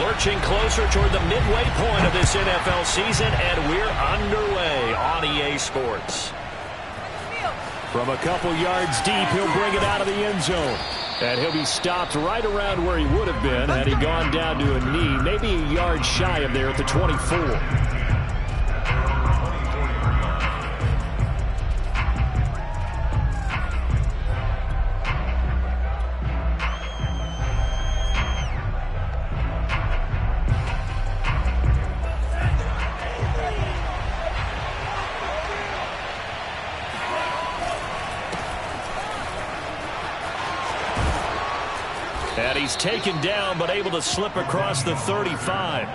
Lurching closer toward the midway point of this NFL season, and we're underway on EA Sports. From a couple yards deep, he'll bring it out of the end zone. And he'll be stopped right around where he would have been had he gone down to a knee, maybe a yard shy of there at the 24. And he's taken down, but able to slip across the 35.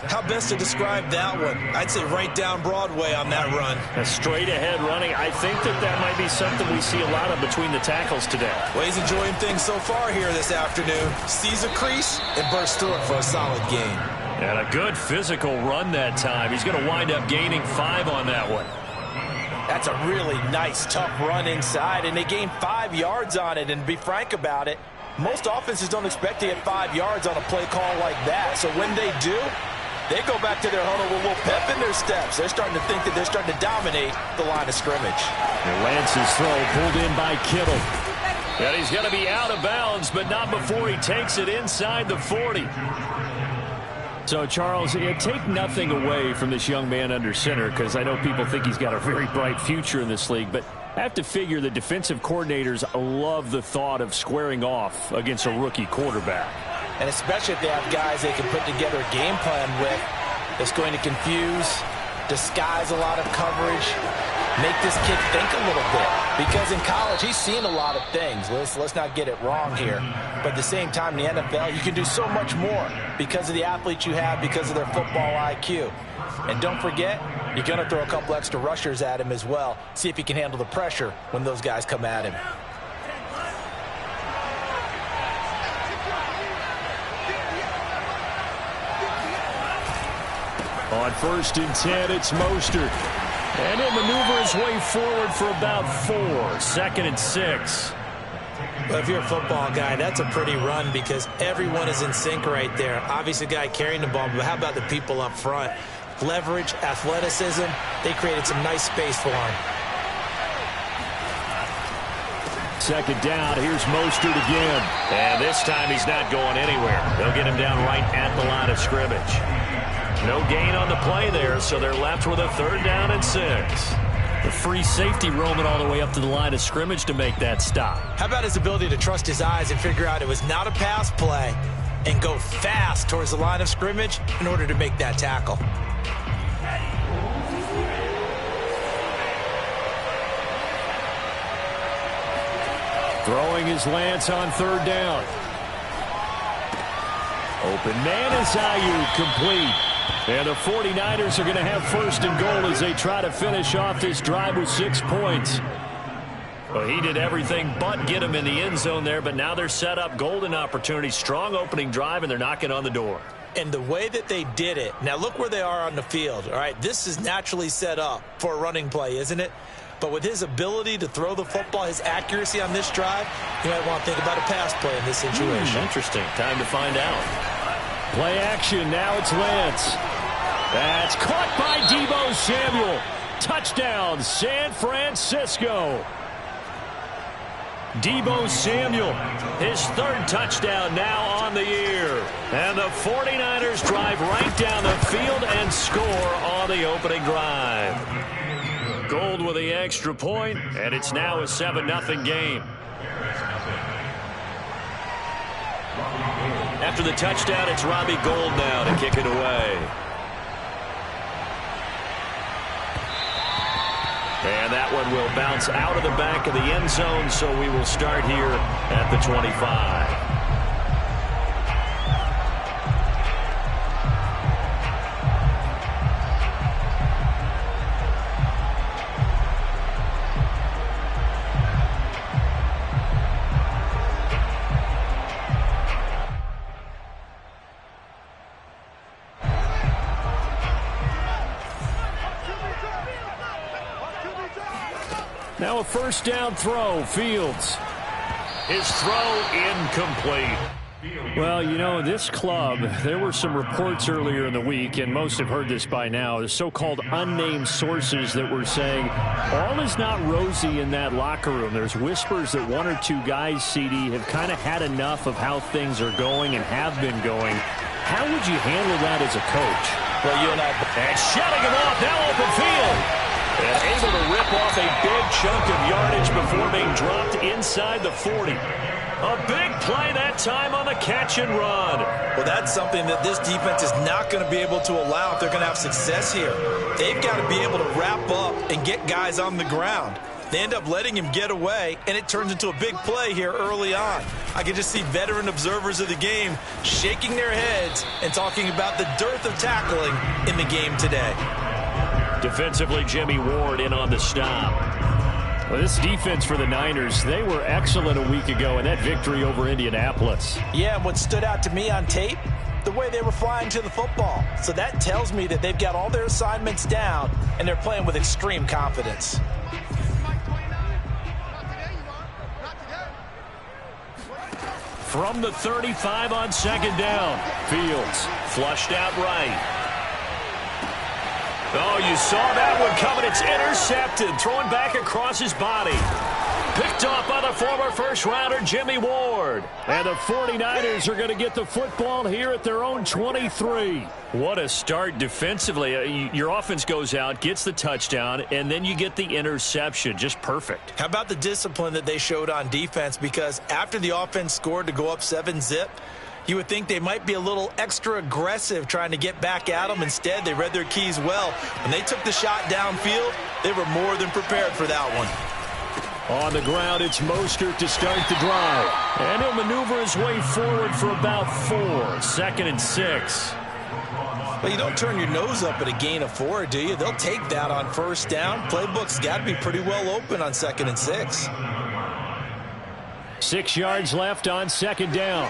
How best to describe that one? I'd say right down Broadway on that run. A straight-ahead running. I think that might be something we see a lot of between the tackles today. Well, he's enjoying things so far here this afternoon. Sees a crease and bursts through it for a solid gain. And a good physical run that time. He's going to wind up gaining 5 on that one. That's a really nice, tough run inside, and they gained 5 yards on it. And to be frank about it, most offenses don't expect to get 5 yards on a play call like that. So when they do, they go back to their huddle with a little pep in their steps. They're starting to think that they're starting to dominate the line of scrimmage. And Lance's throw pulled in by Kittle. And he's going to be out of bounds, but not before he takes it inside the 40. So, Charles, take nothing away from this young man under center, because I know people think he's got a very bright future in this league, but I have to figure the defensive coordinators love the thought of squaring off against a rookie quarterback. And especially if they have guys they can put together a game plan with that's going to confuse, disguise a lot of coverage, make this kid think a little bit. Because in college, he's seen a lot of things. Let's not get it wrong here. But at the same time, in the NFL, you can do so much more because of the athletes you have, because of their football IQ. And don't forget, you're going to throw a couple extra rushers at him as well. See if he can handle the pressure when those guys come at him. On 1st and 10, it's Mostert. And he'll maneuver his way forward for about 4. 2nd and 6. Well, if you're a football guy, that's a pretty run because everyone is in sync right there. Obviously, the guy carrying the ball, but how about the people up front? Leverage, athleticism, they created some nice space for him. 2nd down, here's Mostert again. And this time he's not going anywhere. They'll get him down right at the line of scrimmage. No gain on the play there, so they're left with a 3rd down and 6. The free safety roaming all the way up to the line of scrimmage to make that stop. How about his ability to trust his eyes and figure out it was not a pass play and go fast towards the line of scrimmage in order to make that tackle. Throwing his Lance on 3rd down. Open man is Ayuk, complete. And the 49ers are going to have 1st and goal as they try to finish off this drive with 6 points. Well, he did everything but get him in the end zone there, but now they're set up golden opportunity. Strong opening drive, and they're knocking on the door. And the way that they did it, now look where they are on the field. All right, this is naturally set up for a running play, isn't it? But with his ability to throw the football, his accuracy on this drive, you might want to think about a pass play in this situation. Interesting. Time to find out. Play action. Now it's Lance. That's caught by Deebo Samuel. Touchdown, San Francisco. Deebo Samuel, his 3rd touchdown now on the year. And the 49ers drive right down the field and score on the opening drive. Gold with the extra point, and it's now a 7-0 game. After the touchdown, it's Robbie Gould now to kick it away. And that one will bounce out of the back of the end zone, so we will start here at the 25. Now a 1st down throw, Fields. His throw incomplete. Well, you know, this club, there were some reports earlier in the week, and most have heard this by now, the so-called unnamed sources that were saying all is not rosy in that locker room. There's whispers that one or two guys, CD, have kind of had enough of how things are going and have been going. How would you handle that as a coach? Well, you and I... And shutting him off, now open field. And able to rip off a big chunk of yardage before being dropped inside the 40. A big play that time on the catch and run. Well, that's something that this defense is not going to be able to allow if they're going to have success here. They've got to be able to wrap up and get guys on the ground. They end up letting him get away, and it turns into a big play here early on. I can just see veteran observers of the game shaking their heads and talking about the dearth of tackling in the game today. Defensively, Jimmy Ward in on the stop. Well, this defense for the Niners, they were excellent a week ago in that victory over Indianapolis. Yeah, and what stood out to me on tape, the way they were flying to the football. So that tells me that they've got all their assignments down, and they're playing with extreme confidence. From the 35 on second down, Fields flushed out right. Oh, you saw that one coming. It's intercepted. Throwing back across his body. Picked off by the former first-rounder, Jimmy Ward. And the 49ers are going to get the football here at their own 23. What a start defensively. Your offense goes out, gets the touchdown, and then you get the interception. Just perfect. How about the discipline that they showed on defense? Because after the offense scored to go up 7-zip, you would think they might be a little extra aggressive trying to get back at them. Instead, they read their keys well. When they took the shot downfield, they were more than prepared for that one. On the ground, it's Mostert to start the drive. And he'll maneuver his way forward for about 4. 2nd and 6. Well, you don't turn your nose up at a gain of 4, do you? They'll take that on first down. Playbook's got to be pretty well open on 2nd and 6. 6 yards left on second down.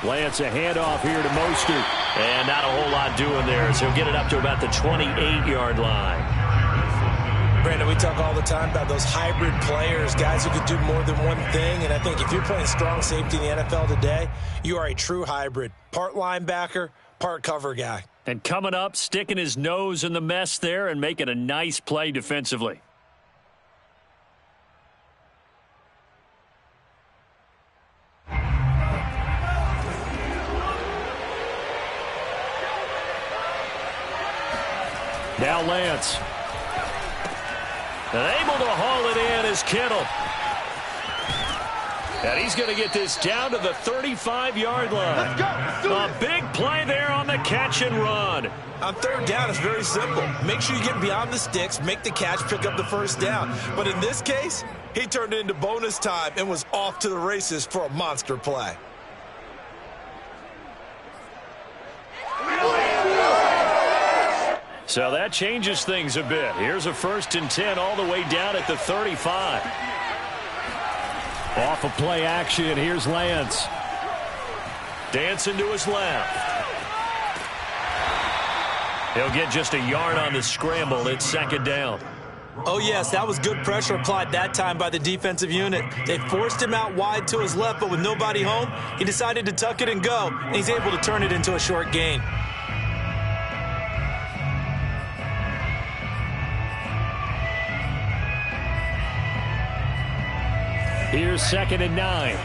Lance, a handoff here to Mostert. And not a whole lot doing there, so he'll get it up to about the 28-yard line. Brandon, we talk all the time about those hybrid players, guys who could do more than one thing. And I think if you're playing strong safety in the NFL today, you are a true hybrid. Part linebacker, part cover guy. And coming up, sticking his nose in the mess there and making a nice play defensively. Now Lance. And able to haul it in is Kittle. And he's going to get this down to the 35-yard line. Let's go. A big play there on the catch and run. On third down, it's very simple. Make sure you get beyond the sticks, make the catch, pick up the first down. But in this case, he turned it into bonus time and was off to the races for a monster play. So that changes things a bit. Here's a 1st and 10 all the way down at the 35. Off of play action, here's Lance. Dancing to his left. He'll get just a yard on the scramble. It's 2nd down. Oh, yes, that was good pressure applied that time by the defensive unit. They forced him out wide to his left, but with nobody home, he decided to tuck it and go, and he's able to turn it into a short gain. Here's 2nd and 9.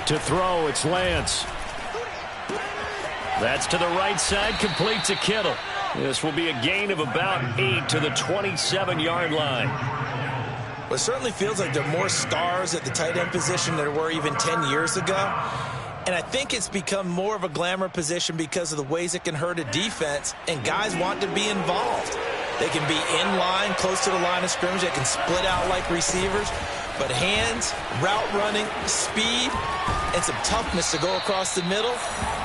To throw, it's Lance. That's to the right side, complete to Kittle. This will be a gain of about 8 to the 27-yard line. Well, it certainly feels like there are more stars at the tight end position than there were even 10 years ago. And I think it's become more of a glamour position because of the ways it can hurt a defense, and guys want to be involved. They can be in line, close to the line of scrimmage. They can split out like receivers. But hands, route running, speed, and some toughness to go across the middle,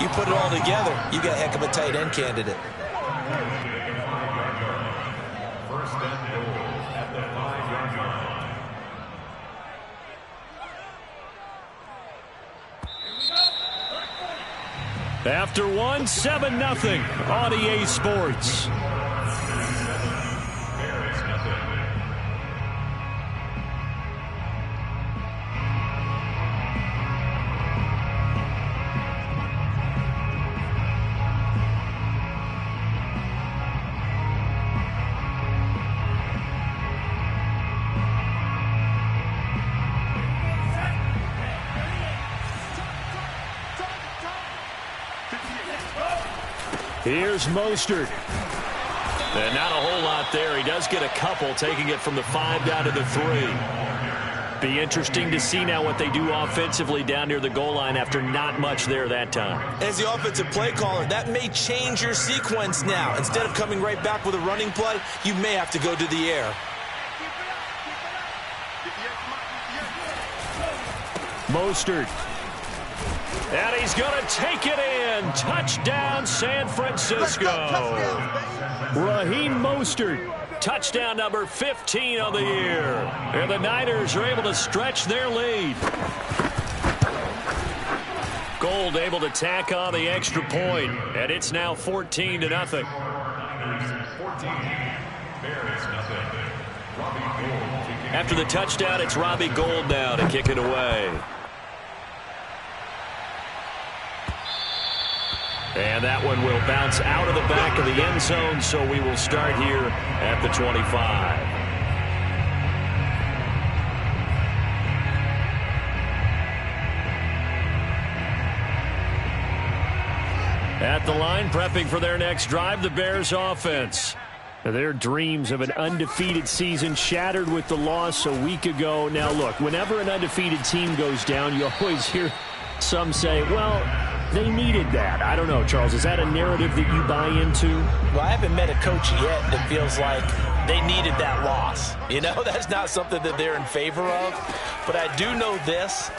you put it all together, you got a heck of a tight end candidate. First and goal at the 5-yard line. After one, 7-0 on EA Sports. Here's Mostert. And not a whole lot there. He does get a couple, taking it from the 5 down to the 3. Be interesting to see now what they do offensively down near the goal line after not much there that time. As the offensive play caller, that may change your sequence now. Instead of coming right back with a running play, you may have to go to the air. Mostert. And he's going to take it in. Touchdown, San Francisco. Raheem Mostert. Touchdown number 15 on the year. And the Niners are able to stretch their lead. Gold able to tack on the extra point, and it's now 14-0. After the touchdown, it's Robbie Gould now to kick it away. And that one will bounce out of the back of the end zone, so we will start here at the 25. At the line, prepping for their next drive, the Bears offense. Their dreams of an undefeated season shattered with the loss a week ago. Now, look, whenever an undefeated team goes down, you always hear some say, well, they needed that. I don't know, Charles. Is that a narrative that you buy into? Well, I haven't met a coach yet that feels like they needed that loss. You know, that's not something that they're in favor of. But I do know this.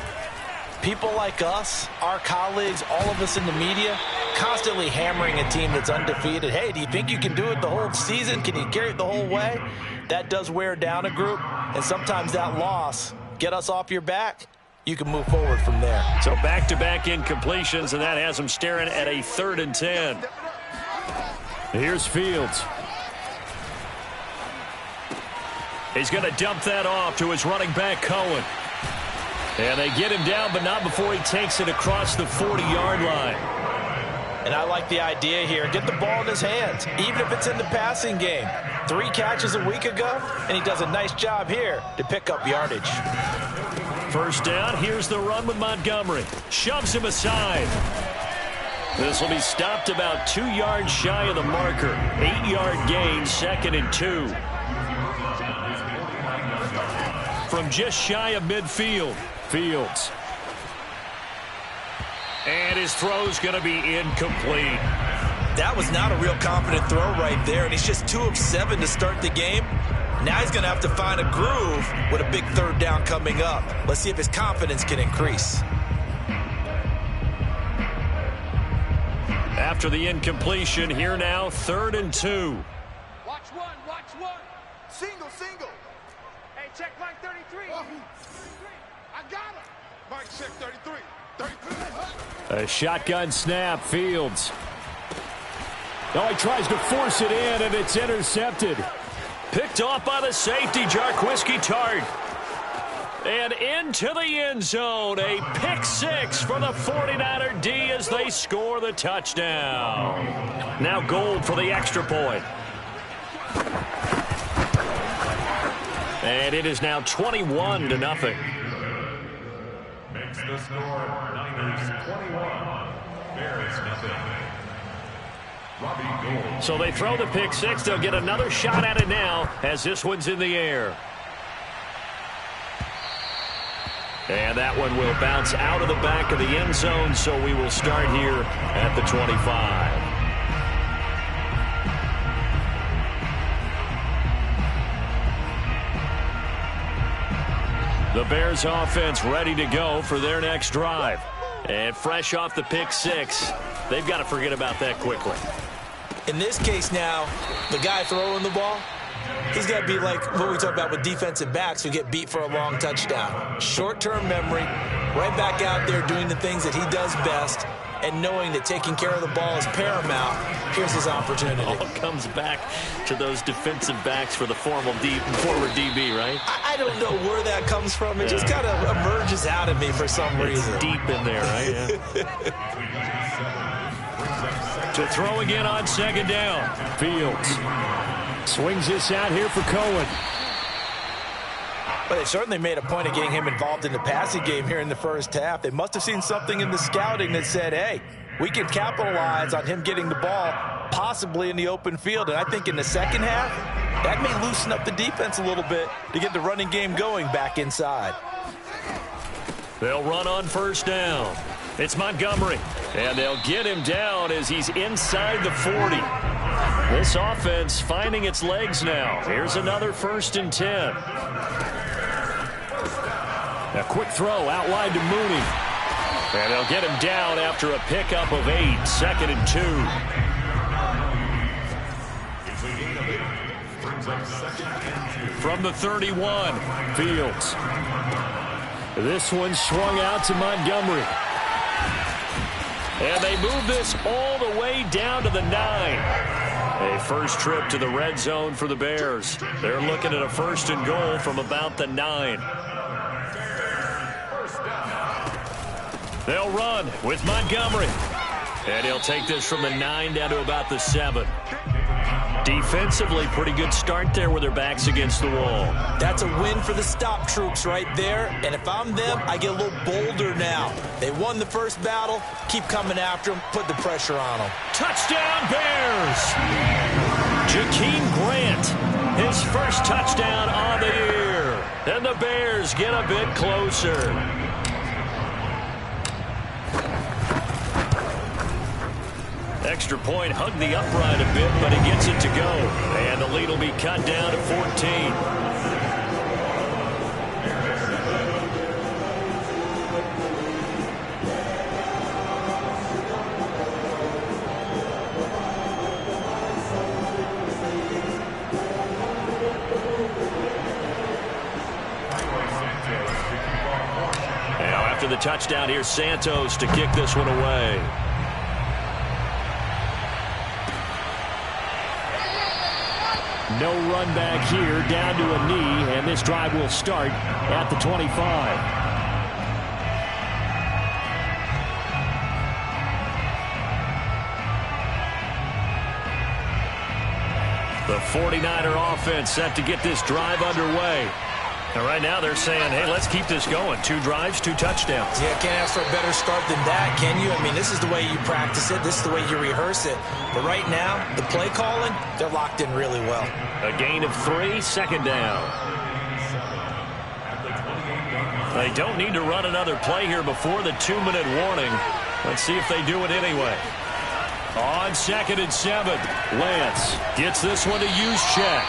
People like us, our colleagues, all of us in the media, constantly hammering a team that's undefeated. Hey, do you think you can do it the whole season? Can you carry it the whole way? That does wear down a group. And sometimes that loss, get us off your back, you can move forward from there. So back-to-back incompletions, and that has them staring at a 3rd and 10. Here's Fields. He's going to dump that off to his running back, Cohen. And they get him down, but not before he takes it across the 40-yard line. And I like the idea here. Get the ball in his hands, even if it's in the passing game. 3 catches a week ago, and he does a nice job here to pick up yardage. First down, here's the run with Montgomery. Shoves him aside. This will be stopped about 2 yards shy of the marker. 8-yard gain, 2nd and 2. From just shy of midfield, Fields. And his throw's going to be incomplete. That was not a real confident throw right there, and he's just 2 of 7 to start the game. Now he's going to have to find a groove with a big 3rd down coming up. Let's see if his confidence can increase. After the incompletion, here now, 3rd and 2. Watch one, watch one. Single, single. Hey, check Mike 33. I got him. Mike, check 33. 33. A shotgun snap, Fields. Oh, he tries to force it in, and it's intercepted. Picked off by the safety, Jarquiski Tart. And into the end zone. A pick 6 for the 49er D as they score the touchdown. Now Gould for the extra point. And it is now 21-0. Makes the score Niners 21, Bears nothing. Robbie Gould. So they throw the pick 6. They'll get another shot at it now as this one's in the air. And that one will bounce out of the back of the end zone, so we will start here at the 25. The Bears offense ready to go for their next drive. And fresh off the pick 6, they've got to forget about that quickly. In this case now, the guy throwing the ball, he's got to be like what we talk about with defensive backs who get beat for a long touchdown. Short-term memory, right back out there doing the things that he does best, and knowing that taking care of the ball is paramount. Here's his opportunity. All comes back to those defensive backs for the former DB, right? I don't know where that comes from. It just kind of emerges out of me for some reason. It's deep in there, right? Yeah. To throw again on 2nd down. Fields swings this out here for Cohen. But they certainly made a point of getting him involved in the passing game here in the first half. They must have seen something in the scouting that said, hey, we can capitalize on him getting the ball possibly in the open field. And I think in the second half, that may loosen up the defense a little bit to get the running game going back inside. They'll run on first down. It's Montgomery, and they'll get him down as he's inside the 40. This offense finding its legs now. Here's another 1st and 10. A quick throw out wide to Mooney. And they'll get him down after a pickup of 8, 2nd and 2. From the 31, Fields. This one swung out to Montgomery. And they move this all the way down to the 9. A first trip to the red zone for the Bears. They're looking at a 1st and goal from about the 9. They'll run with Montgomery. And he'll take this from the 9 down to about the 7. Defensively, pretty good start there with their backs against the wall. That's a win for the stop troops right there. And if I'm them, I get a little bolder now. They won the first battle. Keep coming after them. Put the pressure on them. Touchdown, Bears! Jakeem Grant, his first touchdown on the year. And the Bears get a bit closer. Extra point, hugged the upright a bit, but he gets it to go. And the lead will be cut down to 14. Now after the touchdown, here's Santos to kick this one away. No run back here, down to a knee, and this drive will start at the 25. The 49er offense set to get this drive underway. And right now they're saying, hey, let's keep this going. 2 drives, 2 touchdowns. Yeah, can't ask for a better start than that, can you? I mean, this is the way you practice it. This is the way you rehearse it. But right now, the play calling, they're locked in really well. A gain of 3, 2nd down. They don't need to run another play here before the 2-minute warning. Let's see if they do it anyway. On 2nd and 7, Lance gets this one to use check.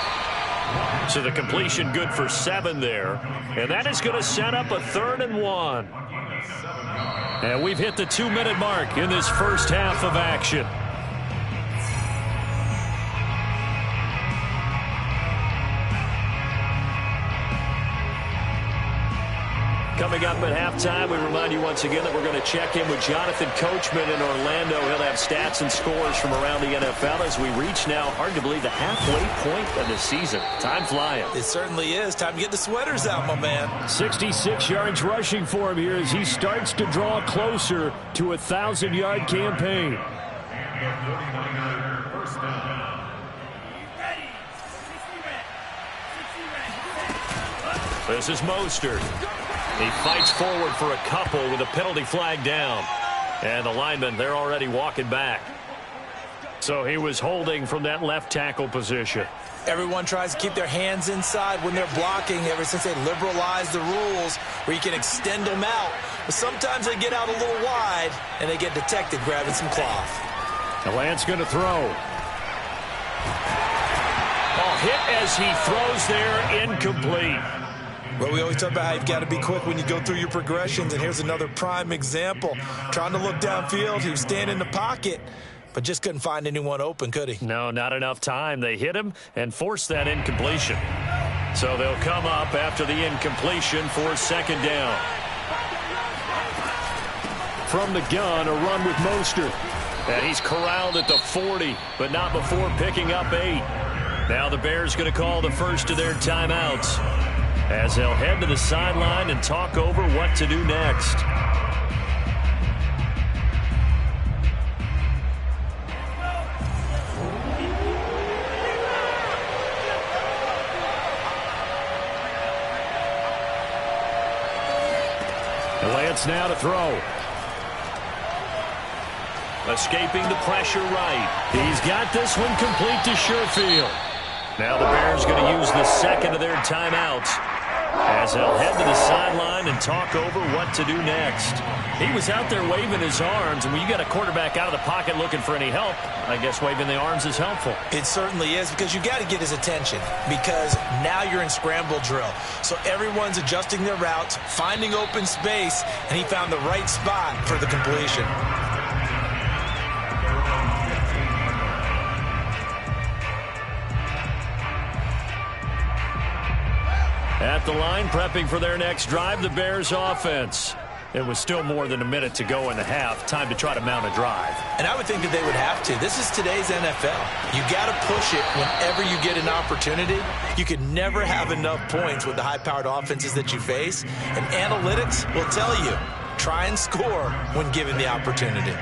So the completion good for 7 there. And that is going to set up a 3rd and 1. And we've hit the 2-minute mark in this first half of action. Coming up at halftime, we remind you once again that we're going to check in with Jonathan Coachman in Orlando. He'll have stats and scores from around the NFL as we reach now, hard to believe, the halfway point of the season. Time flying. It certainly is. Time to get the sweaters out, my man. 66 yards rushing for him here as he starts to draw closer to a 1,000-yard campaign. This is Mostert. He fights forward for a couple with a penalty flag down. And the linemen, they're already walking back. So he was holding from that left tackle position. Everyone tries to keep their hands inside when they're blocking ever since they liberalized the rules where you can extend them out. But sometimes they get out a little wide and they get detected grabbing some cloth. The Lance going to throw. Ball hit as he throws there, incomplete. Well, we always talk about how you've got to be quick when you go through your progressions, and here's another prime example. Trying to look downfield, he was standing in the pocket, but just couldn't find anyone open, could he? No, not enough time. They hit him and forced that incompletion. So they'll come up after the incompletion for 2nd down. From the gun, a run with Mostert. And he's corralled at the 40, but not before picking up 8. Now the Bears going to call the first of their timeouts, as they'll head to the sideline and talk over what to do next. Lance now to throw. escaping the pressure right. He's got this one complete to Sherfield. Now the Bears going to use the second of their timeouts as they'll head to the sideline and talk over what to do next. He was out there waving his arms, and when you got a quarterback out of the pocket looking for any help, I guess waving the arms is helpful. It certainly is, because you got to get his attention, because now you're in scramble drill. So everyone's adjusting their routes, finding open space, and he found the right spot for the completion. At the line, prepping for their next drive, the Bears offense. It was still more than a minute to go in the half. Time to try to mount a drive. And I would think that they would have to. This is today's NFL. You got to push it whenever you get an opportunity. You can never have enough points with the high-powered offenses that you face. And analytics will tell you, try and score when given the opportunity.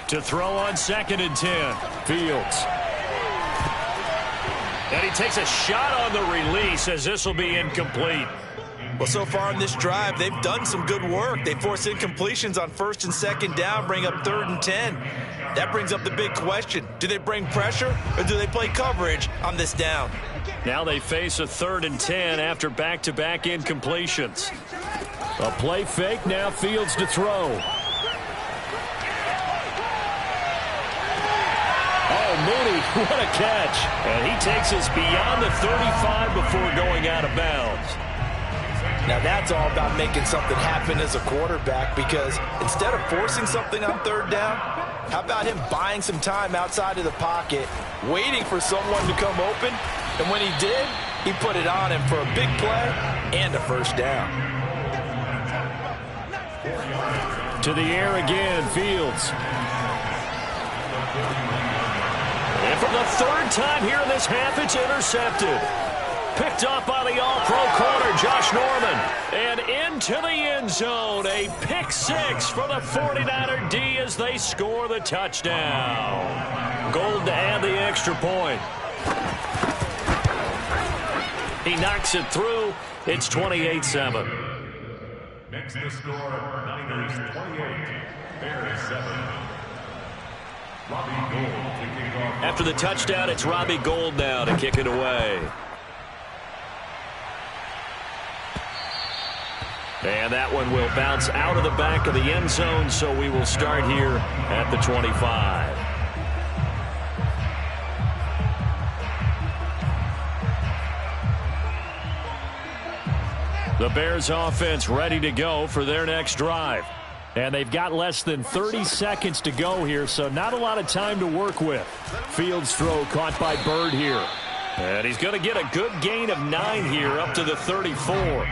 To throw on 2nd and 10, Fields. And he takes a shot on the release as this will be incomplete. Well, so far in this drive, they've done some good work. They force incompletions on 1st and 2nd down, bring up 3rd and 10. That brings up the big question. Do they bring pressure or do they play coverage on this down? Now they face a 3rd and 10 after back-to-back incompletions. A play fake, now Fields to throw. Oh, Mooney, what a catch. And he takes us beyond the 35 before going out of bounds. Now that's all about making something happen as a quarterback, because instead of forcing something on 3rd down, how about him buying some time outside of the pocket, waiting for someone to come open, and when he did, he put it on him for a big play and a 1st down. To the air again, Fields. And for the 3rd time here in this half, it's intercepted. Picked up by the all-pro corner, Josh Norman. And into the end zone, a pick 6 for the 49er D as they score the touchdown. Gold to add the extra point. He knocks it through. It's 28-7. Next to score, Niners 28, Bears 7. Robbie Gould to kick off. After the touchdown, it's Robbie Gould now to kick it away. And that one will bounce out of the back of the end zone, so we will start here at the 25. The Bears offense ready to go for their next drive. And they've got less than 30 seconds to go here, so not a lot of time to work with. Fields throw caught by Bird here. And he's going to get a good gain of 9 here up to the 34.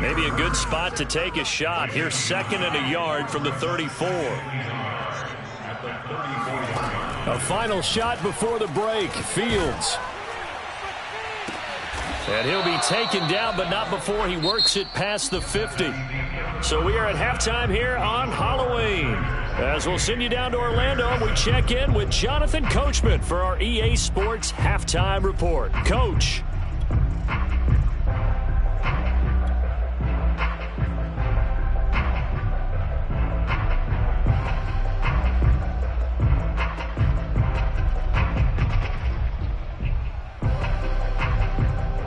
Maybe a good spot to take a shot. Here's 2nd and a yard from the 34. A final shot before the break. Fields. And he'll be taken down, but not before he works it past the 50. So we are at halftime here on Halloween. As we'll send you down to Orlando, and we check in with Jonathan Coachman for our EA Sports Halftime Report. Coach.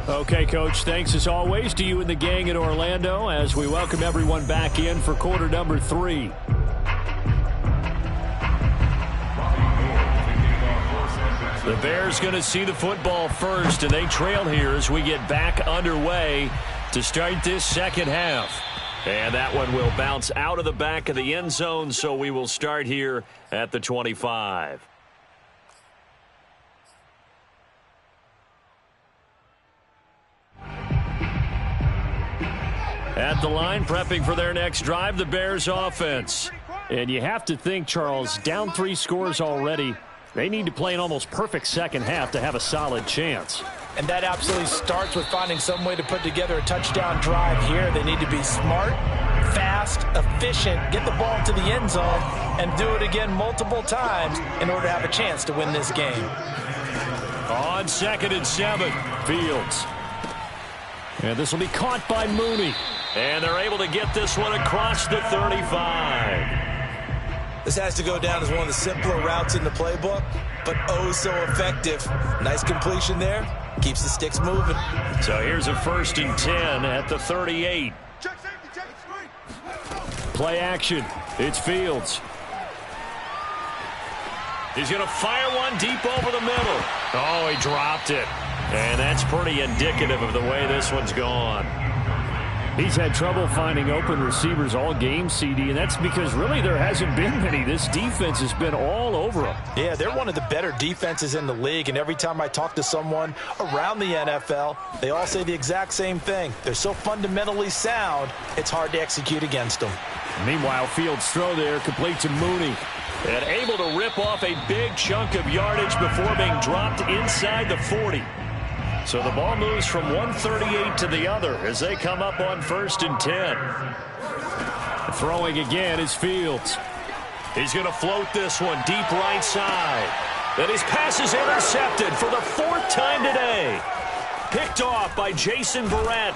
Okay, Coach, thanks as always to you and the gang at Orlando as we welcome everyone back in for quarter number 3. The Bears going to see the football first, and they trail here as we get back underway to start this second half. And that one will bounce out of the back of the end zone, so we will start here at the 25. At the line, prepping for their next drive, the Bears offense. And you have to think, Charles, down 3 scores already. They need to play an almost perfect second half to have a solid chance. And that absolutely starts with finding some way to put together a touchdown drive here. They need to be smart, fast, efficient, get the ball to the end zone, and do it again multiple times in order to have a chance to win this game. On 2nd and 7, Fields. And this will be caught by Mooney. And they're able to get this one across the 35. This has to go down as one of the simpler routes in the playbook, but oh so effective. Nice completion there. Keeps the sticks moving. So here's a 1st and 10 at the 38. Play action. It's Fields. He's going to fire one deep over the middle. Oh, he dropped it. And that's pretty indicative of the way this one's gone. He's had trouble finding open receivers all game, CD, and that's because really there hasn't been many. This defense has been all over them. Yeah, they're one of the better defenses in the league, and every time I talk to someone around the NFL, they all say the exact same thing. They're so fundamentally sound, it's hard to execute against them. Meanwhile, Fields' throw there complete to Mooney. And able to rip off a big chunk of yardage before being dropped inside the 40. So the ball moves from 138 to the other as they come up on 1st and 10. Throwing again is Fields. He's going to float this one deep right side. And his pass is intercepted for the 4th time today. Picked off by Jason Verrett.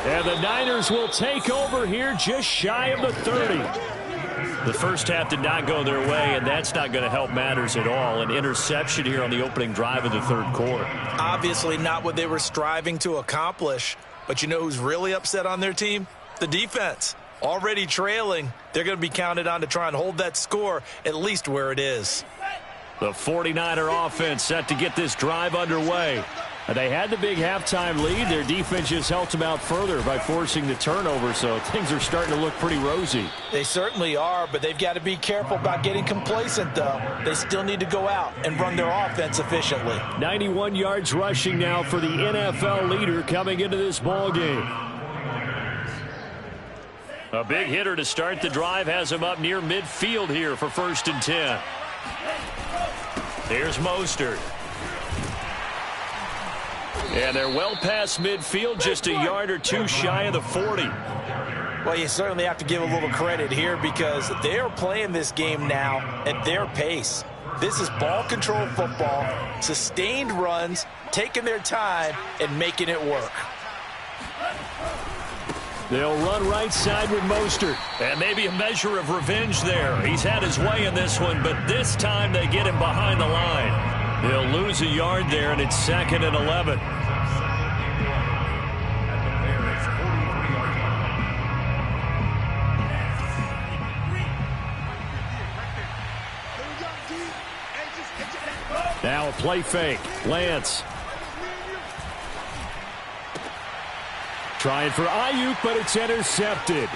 And the Niners will take over here just shy of the 30. The first half did not go their way, and that's not going to help matters at all. An interception here on the opening drive of the 3rd quarter. Obviously not what they were striving to accomplish. But you know who's really upset on their team? The defense. Already trailing. They're going to be counted on to try and hold that score at least where it is. The 49er offense set to get this drive underway. They had the big halftime lead. Their defense just helped them out further by forcing the turnover, so things are starting to look pretty rosy. They certainly are, but they've got to be careful about getting complacent, though. They still need to go out and run their offense efficiently. 91 yards rushing now for the NFL leader coming into this ball game. A big hitter to start the drive has him up near midfield here for 1st and 10. Here's Mostert. And they're well past midfield, just a yard or two shy of the 40. Well, you certainly have to give a little credit here because they are playing this game now at their pace. This is ball control football, sustained runs, taking their time and making it work. They'll run right side with Mostert. And maybe a measure of revenge there. He's had his way in this one, but this time they get him behind the line. They'll lose a yard there, and it's 2nd and 11. Now a play fake. Lance. Trying for Ayuk, but it's intercepted.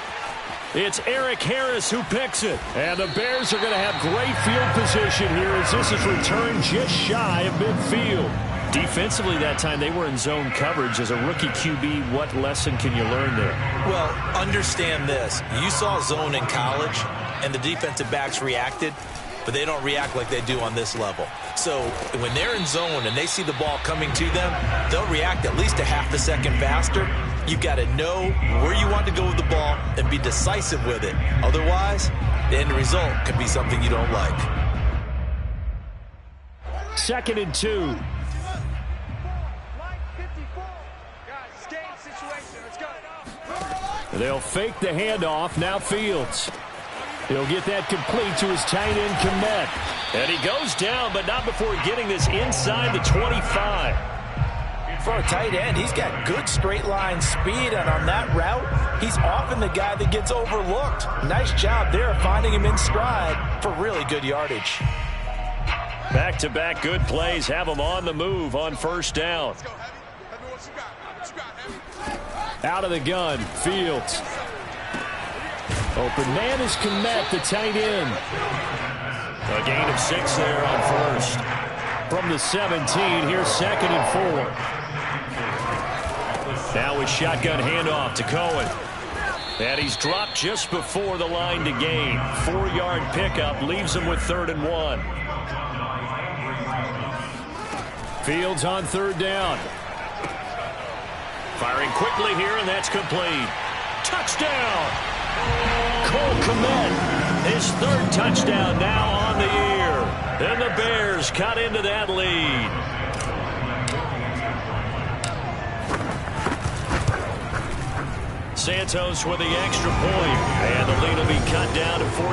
It's Eric Harris who picks it. And the Bears are going to have great field position here as this is returned just shy of midfield. Defensively that time they were in zone coverage. As a rookie QB, what lesson can you learn there? Well, understand this. You saw zone in college, and the defensive backs reacted, but they don't react like they do on this level. So when they're in zone and they see the ball coming to them, they'll react at least a half a second faster. You've got to know where you want to go with the ball and be decisive with it. Otherwise, the end result could be something you don't like. 2nd and 2. They'll fake the handoff. Now Fields. He'll get that complete to his tight end, Kmet. And he goes down, but not before getting this inside the 25. For a tight end, he's got good straight line speed, and on that route, he's often the guy that gets overlooked. Nice job there of finding him in stride for really good yardage. Back-to-back good plays have him on the move on 1st down. Out of the gun, Fields. Open man is Kmet, the tight end. A gain of 6 there on 1st. From the 17, here's 2nd and 4. Now with shotgun handoff to Cohen. And he's dropped just before the line to gain. 4-yard pickup leaves him with 3rd and 1. Fields on 3rd down. Firing quickly here, and that's complete. Touchdown! Cole Kmet, his 3rd touchdown now on the year. And the Bears cut into that lead. Santos with the extra point, and the lead will be cut down to 14.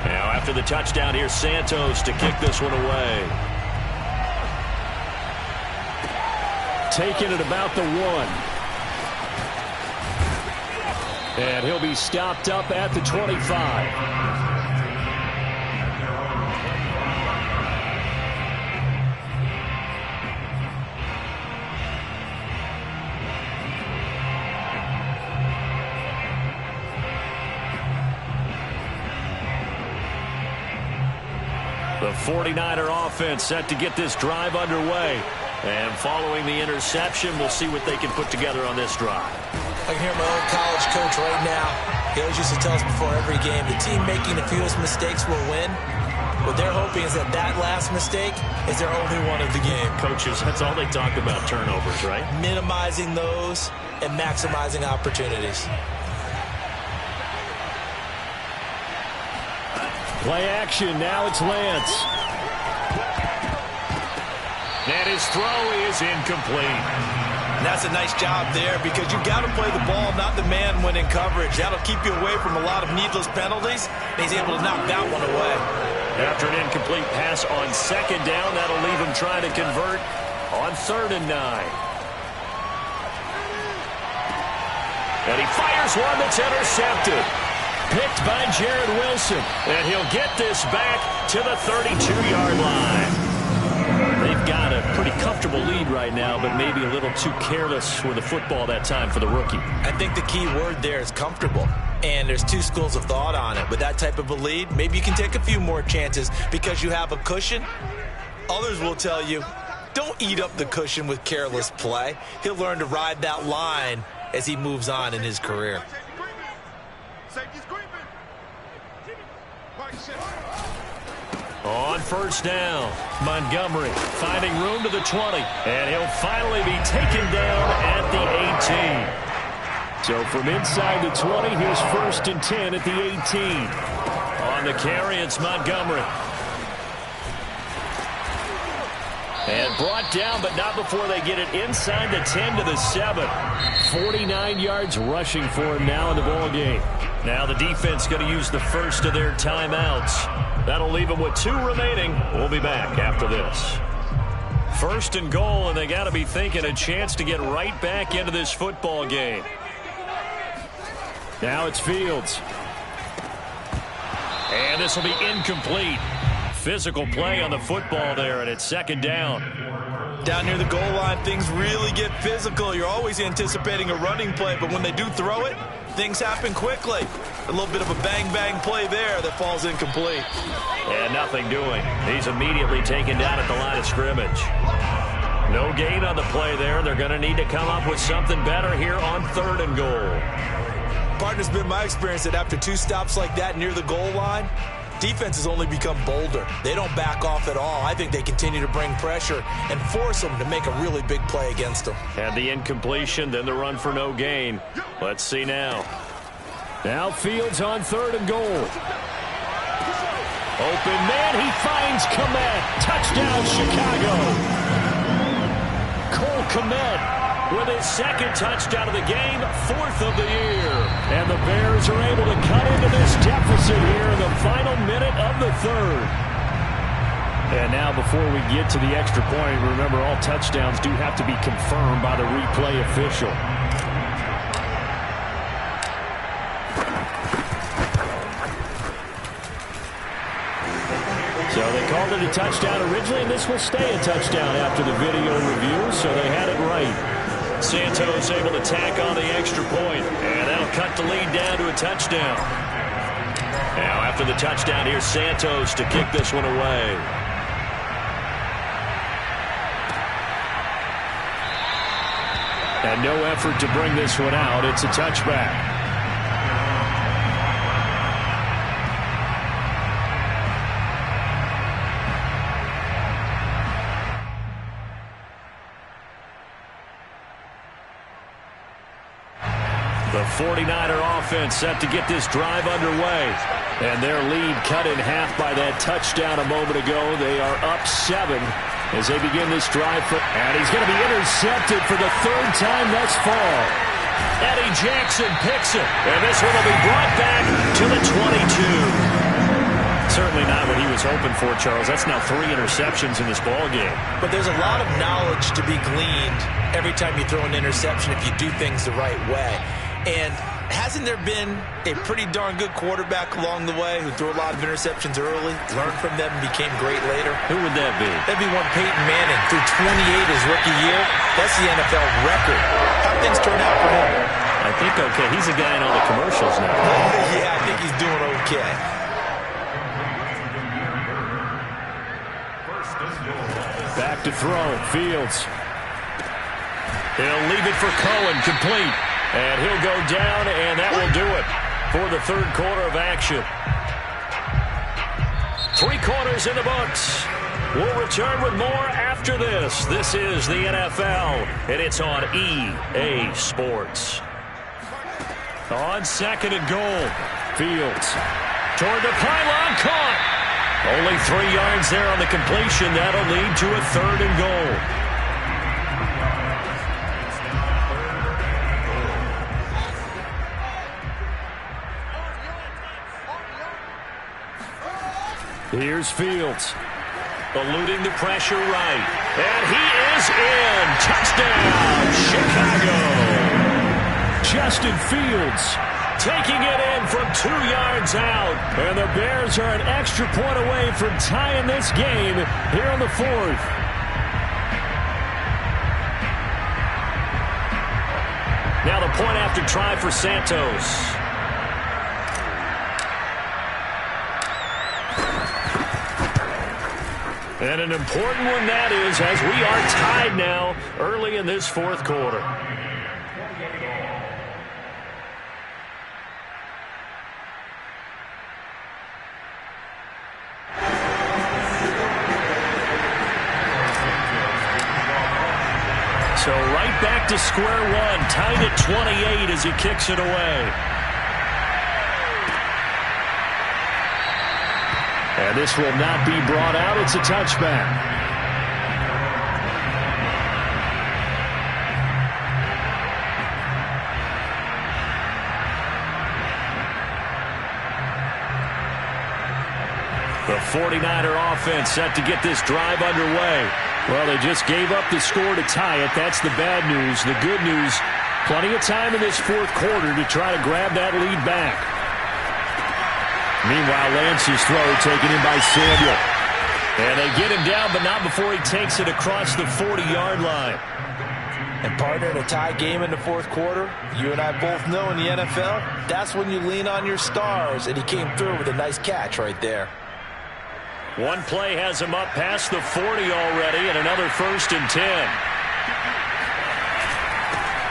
Now after the touchdown, here's Santos to kick this one away. Taking it about the 1. And he'll be stopped up at the 25. The 49er offense set to get this drive underway. And following the interception, we'll see what they can put together on this drive. I can hear my old college coach right now. He always used to tell us before every game, the team making the fewest mistakes will win. What they're hoping is that that last mistake is their only one of the game. Coaches, that's all they talk about, turnovers, right? Minimizing those and maximizing opportunities. Play action. Now it's Lance. And his throw is incomplete. And that's a nice job there because you've got to play the ball, not the man when in coverage. That'll keep you away from a lot of needless penalties. And he's able to knock that one away. After an incomplete pass on second down, that'll leave him trying to convert on 3rd and 9. And he fires one that's intercepted. Picked by Jared Wilson. And he'll get this back to the 32-yard line. They've got a pretty comfortable lead right now, but maybe a little too careless with the football that time for the rookie. I think the key word there is comfortable. And there's two schools of thought on it. With that type of a lead, maybe you can take a few more chances because you have a cushion. Others will tell you, don't eat up the cushion with careless play. He'll learn to ride that line as he moves on in his career. On 1st down, Montgomery finding room to the 20, and he'll finally be taken down at the 18. So from inside the 20, here's 1st and 10 at the 18. On the carry, it's Montgomery. And brought down, but not before they get it inside the 10 to the 7. 49 yards rushing for him now in the ball game. Now the defense going to use the first of their timeouts. That'll leave them with 2 remaining. We'll be back after this. 1st and goal, and they got to be thinking a chance to get right back into this football game. Now it's Fields. And this will be incomplete. Physical play on the football there, and it's 2nd down. Down near the goal line, things really get physical. You're always anticipating a running play, but when they do throw it, things happen quickly. A little bit of a bang-bang play there that falls incomplete. And nothing doing. He's immediately taken down at the line of scrimmage. No gain on the play there. They're going to need to come up with something better here on 3rd and goal. Partner's been my experience that after 2 stops like that near the goal line, defense has only become bolder. They don't back off at all. I think they continue to bring pressure and force them to make a really big play against them. Had the incompletion, then the run for no gain. Let's see now. Now Fields on 3rd and goal. Open man, he finds Kmet. Touchdown, Chicago. Cole Kmet with his 2nd touchdown of the game, 4th of the year. And the Bears are able to cut into this deficit here in the final minute of the 3rd. And now before we get to the extra point, remember all touchdowns do have to be confirmed by the replay official. So they called it a touchdown originally, and this will stay a touchdown after the video review, so they had it right. Santos able to tack on the extra point, and that'll cut the lead down to a touchdown. Now after the touchdown, here's Santos to kick this one away. And no effort to bring this one out. It's a touchback. The The 49er offense set to get this drive underway. And their lead cut in half by that touchdown a moment ago. They are up 7 as they begin this drive. And he's going to be intercepted for the 3rd time thus far. Eddie Jackson picks it. And this one will be brought back to the 22. Certainly not what he was hoping for, Charles. That's now 3 interceptions in this ball game. But there's a lot of knowledge to be gleaned every time you throw an interception if you do things the right way. And hasn't there been a pretty darn good quarterback along the way who threw a lot of interceptions early, learned from them, and became great later? Who would that be? That'd be one Peyton Manning. Threw 28 his rookie year. That's the NFL record. How things turn out for him? I think okay. He's a guy in all the commercials now. Yeah, I think he's doing okay. Back to throw. Fields. He'll leave it for Cohen. Complete. And he'll go down, and that will do it for the 3rd quarter of action. 3 quarters in the books. We'll return with more after this. This is the NFL, and it's on EA Sports. On 2nd and goal. Fields. Toward the pylon. Caught. Only 3 yards there on the completion. That'll lead to a 3rd and goal. Here's Fields. Eluding the pressure right. And he is in. Touchdown, Chicago. Justin Fields taking it in from 2 yards out. And the Bears are an extra point away from tying this game here on the 4th. Now the point after try for Santos. And an important one that is, as we are tied now early in this 4th quarter. So right back to square one, tied at 28 as he kicks it away. And this will not be brought out. It's a touchback. The 49er offense set to get this drive underway. Well, they just gave up the score to tie it. That's the bad news. The good news, plenty of time in this 4th quarter to try to grab that lead back. Meanwhile, Lance's throw taken in by Samuel. And they get him down, but not before he takes it across the 40-yard line. And partner, in a tie game in the 4th quarter, you and I both know in the NFL, that's when you lean on your stars. And he came through with a nice catch right there. One play has him up past the 40 already, and another 1st and 10.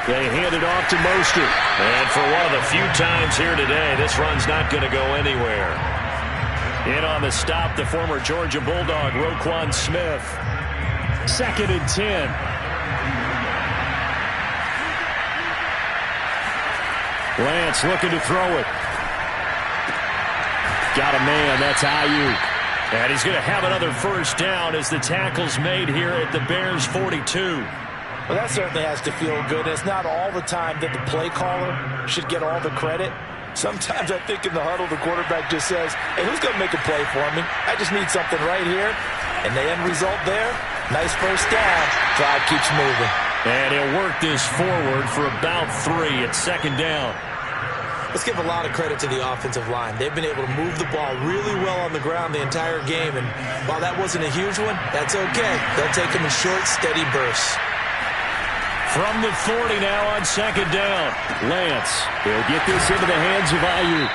They hand it off to Mostert. And for one of the few times here today, this run's not going to go anywhere. In on the stop, the former Georgia Bulldog, Roquan Smith. 2nd and 10. Lance looking to throw it. Got a man, that's Ayuk. And he's going to have another 1st down as the tackle's made here at the Bears' 42. Well, that certainly has to feel good. It's not all the time that the play caller should get all the credit. Sometimes I think in the huddle, the quarterback just says, hey, who's going to make a play for me? I just need something right here. And the end result there, nice 1st down. Drive keeps moving. And he'll work this forward for about 3 at 2nd down. Let's give a lot of credit to the offensive line. They've been able to move the ball really well on the ground the entire game. And while that wasn't a huge one, that's okay. They'll take them in short, steady bursts. From the 40 now on 2nd down. Lance, he'll get this into the hands of Ayuk.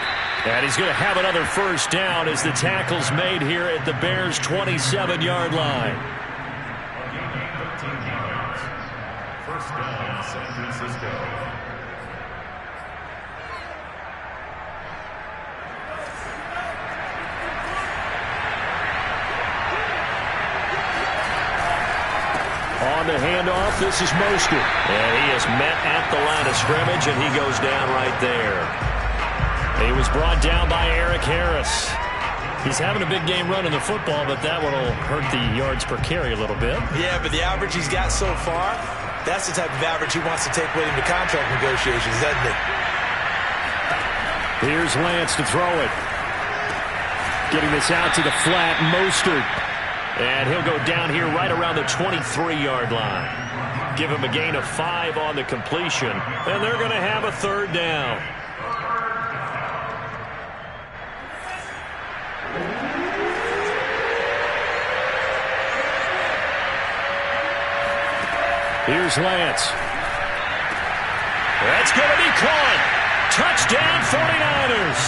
And he's going to have another 1st down as the tackle's made here at the Bears' 27-yard line. 1st down, San Francisco. On the handoff, This is Mostert. And he is met at the line of scrimmage, and he goes down right there. He was brought down by Eric Harris. He's having a big game running the football, but that one will hurt the yards per carry a little bit. Yeah, but the average he's got so far, that's the type of average he wants to take with him to contract negotiations, doesn't it? Here's Lance to throw it. Getting this out to the flat, Mostert. And he'll go down here right around the 23-yard line. Give him a gain of 5 on the completion, and they're going to have a third down. Here's Lance. That's going to be caught. Touchdown 49ers.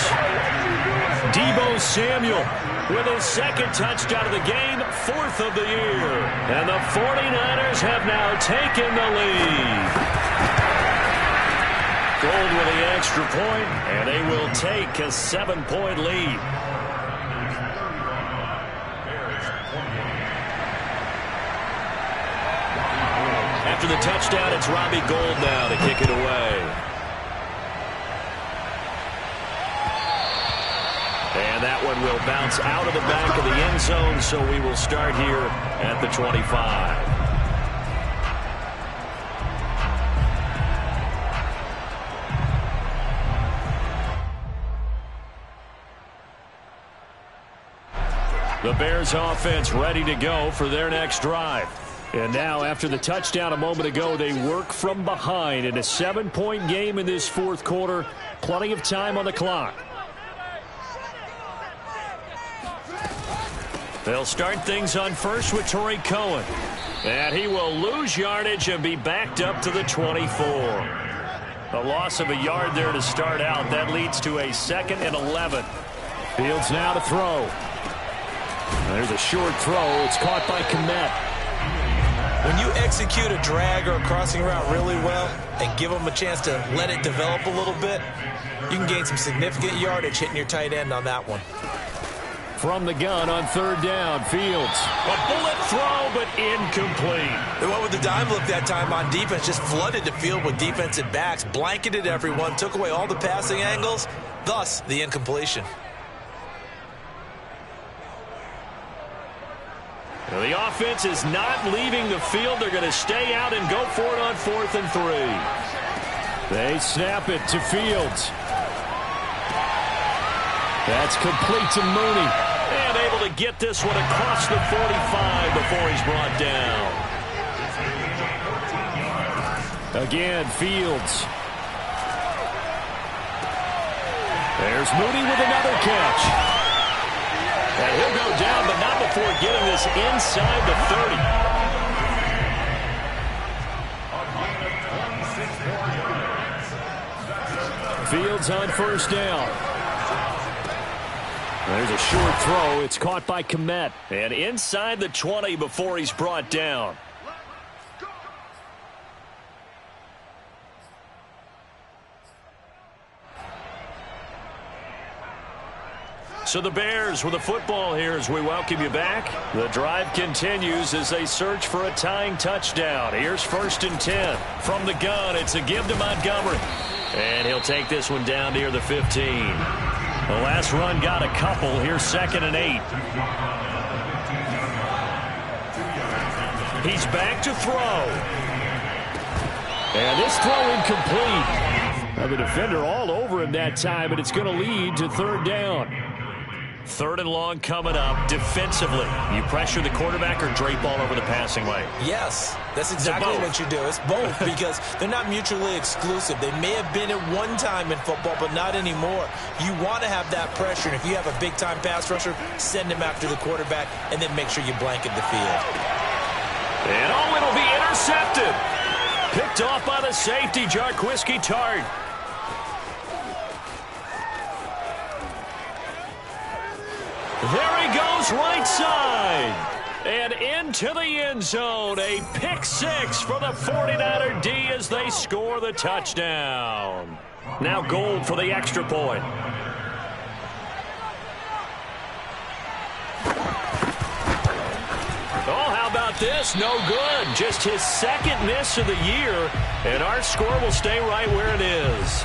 Deebo Samuel with his second touchdown of the game, 4th of the year. And the 49ers have now taken the lead. Gold with the extra point, and they will take a 7-point lead. After the touchdown, it's Robbie Gould now to kick it away. And that one will bounce out of the back of the end zone, so we will start here at the 25. The Bears offense ready to go for their next drive. And now, after the touchdown a moment ago, they work from behind in a 7-point game in this fourth quarter. Plenty of time on the clock. They'll start things on first with Torrey Cohen. And he will lose yardage and be backed up to the 24. A loss of a yard there to start out. That leads to a 2nd and 11. Fields now to throw. There's a short throw. It's caught by Kmet. When you execute a drag or a crossing route really well and give them a chance to let it develop a little bit, you can gain some significant yardage hitting your tight end on that one. From the gun on 3rd down, Fields. A bullet throw, but incomplete. They went with the dime look that time on defense, just flooded the field with defensive backs, blanketed everyone, took away all the passing angles, thus the incompletion. Well, the offense is not leaving the field. They're going to stay out and go for it on 4th and 3. They snap it to Fields. That's complete to Mooney. And able to get this one across the 45 before he's brought down. Again, Fields. There's Mooney with another catch. And he'll go down, but not before getting this inside the 30. Fields on 1st down. There's a short throw. It's caught by Kmet. And inside the 20 before he's brought down. So the Bears with the football here as we welcome you back. The drive continues as they search for a tying touchdown. Here's 1st and 10. From the gun, it's a give to Montgomery. And he'll take this one down near the 15. The last run got a couple. Here's 2nd and 8. He's back to throw. And this throw incomplete. Now the defender all over him that time, but it's going to lead to 3rd down. 3rd and long coming up. Defensively, you pressure the quarterback or drape all over the passing lane? Yes, that's exactly what you do. It's both because they're not mutually exclusive. They may have been at one time in football, but not anymore. You want to have that pressure, and if you have a big-time pass rusher, send him after the quarterback, and then make sure you blanket the field. And it'll be intercepted. Picked off by the safety, Jarquiski Tart. There he goes right side. And into the end zone. A pick 6 for the 49er D as they score the touchdown. Now Gould for the extra point. Oh, how about this? No good. Just his second miss of the year, and our score will stay right where it is.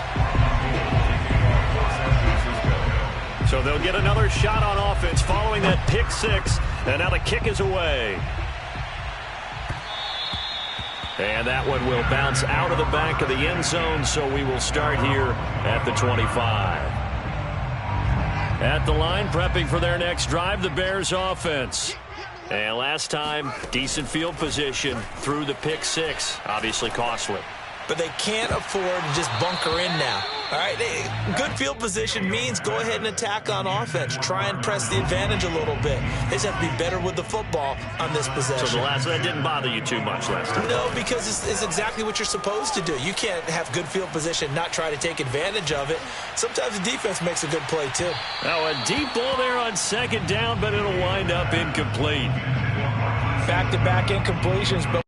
So they'll get another shot on offense following that pick six, and now the kick is away. And that one will bounce out of the back of the end zone, so we will start here at the 25. At the line, prepping for their next drive, the Bears offense. And last time, decent field position through the pick six. Obviously costly. But they can't afford to just bunker in now. All right, good field position means go ahead and attack on offense. Try and press the advantage a little bit. They just have to be better with the football on this possession. So that didn't bother you too much last time? No, because it's exactly what you're supposed to do. You can't have good field position, not try to take advantage of it. Sometimes the defense makes a good play, too. Now a deep ball there on second down, but it'll wind up incomplete. Back-to-back incompletions, but